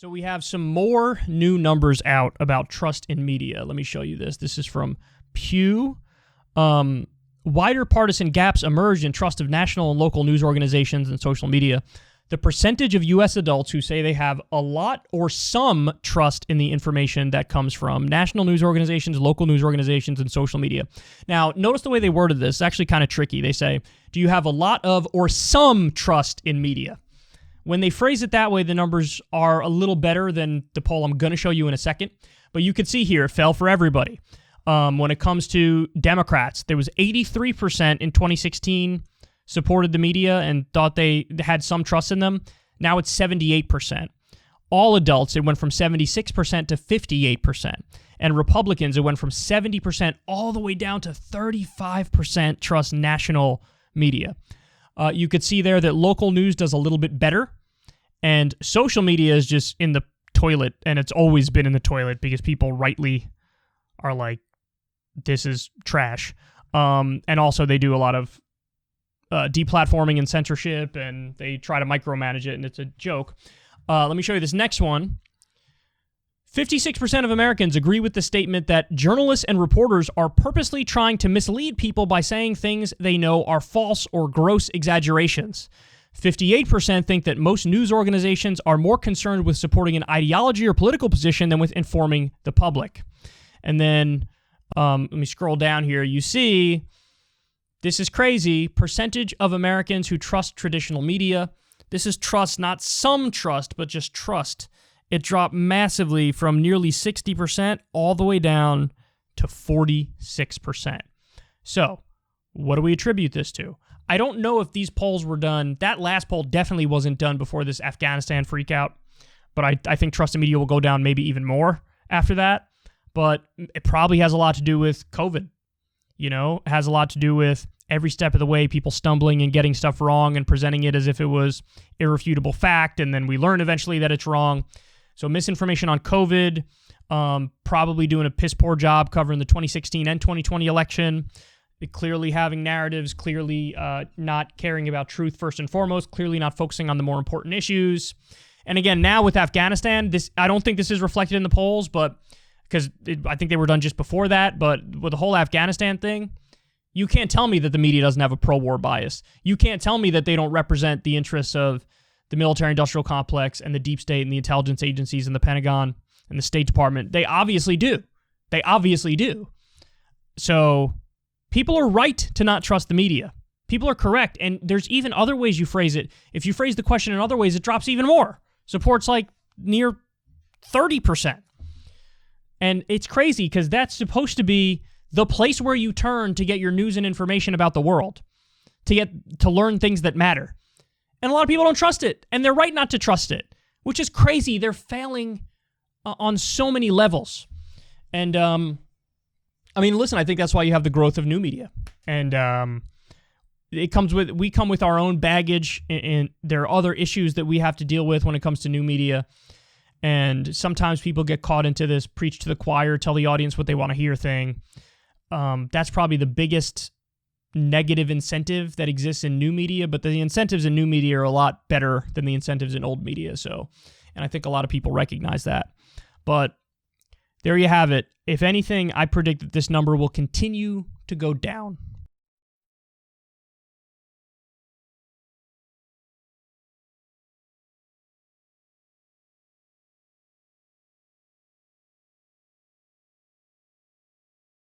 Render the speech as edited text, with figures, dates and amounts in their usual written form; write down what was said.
So we have some more new numbers out about trust in media. Let me show you this. This is from Pew. Wider partisan gaps emerged in trust of national and local news organizations and social media. The percentage of U.S. adults who say they have a lot or some trust in the information that comes from national news organizations, local news organizations, and social media. Now, notice the way they worded this. It's actually kind of tricky. They say, do you have a lot of or some trust in media? When they phrase it that way, the numbers are a little better than the poll I'm going to show you in a second. But you can see here, it fell for everybody. When it comes to Democrats, there was 83% in 2016 supported the media and thought they had some trust in them. Now it's 78%. All adults, it went from 76% to 58%. And Republicans, it went from 70% all the way down to 35% trust national media. You could see there that local news does a little bit better, and social media is just in the toilet, and it's always been in the toilet because people rightly are like, this is trash. And also they do a lot of deplatforming and censorship, and they try to micromanage it, and it's a joke. Let me show you this next one. 56% of Americans agree with the statement that journalists and reporters are purposely trying to mislead people by saying things they know are false or gross exaggerations. 58% think that most news organizations are more concerned with supporting an ideology or political position than with informing the public. And then, let me scroll down here. You see, this is crazy. Percentage of Americans who trust traditional media. This is trust, not some trust, but just trust. It dropped massively from nearly 60% all the way down to 46%. So, what do we attribute this to? I don't know if these polls were done. That last poll definitely wasn't done before this Afghanistan freakout, but I think trust in media will go down maybe even more after that. But it probably has a lot to do with COVID. You know, it has a lot to do with every step of the way, people stumbling and getting stuff wrong and presenting it as if it was irrefutable fact, and then we learn eventually that it's wrong. So misinformation on COVID, probably doing a piss poor job covering the 2016 and 2020 election, clearly having narratives, clearly not caring about truth first and foremost, clearly not focusing on the more important issues. And again, now with Afghanistan, I don't think this is reflected in the polls, but because I think they were done just before that, but with the whole Afghanistan thing, you can't tell me that the media doesn't have a pro-war bias. You can't tell me that they don't represent the interests of the military-industrial complex and the deep state and the intelligence agencies and the Pentagon and the State Department. They obviously do. They obviously do. So people are right to not trust the media. People are correct. And there's even other ways you phrase it. If you phrase the question in other ways, it drops even more. Support's like near 30%. And it's crazy because that's supposed to be the place where you turn to get your news and information about the world, to learn things that matter. And a lot of people don't trust it, and they're right not to trust it, which is crazy. They're failing on so many levels. And, I mean, listen, I think that's why you have the growth of new media. And we come with our own baggage, and there are other issues that we have to deal with when it comes to new media. And sometimes people get caught into this preach to the choir, tell the audience what they want to hear thing. That's probably the biggest negative incentive that exists in new media, but the incentives in new media are a lot better than the incentives in old media. So, and I think a lot of people recognize that. But there you have it. If anything, I predict that this number will continue to go down.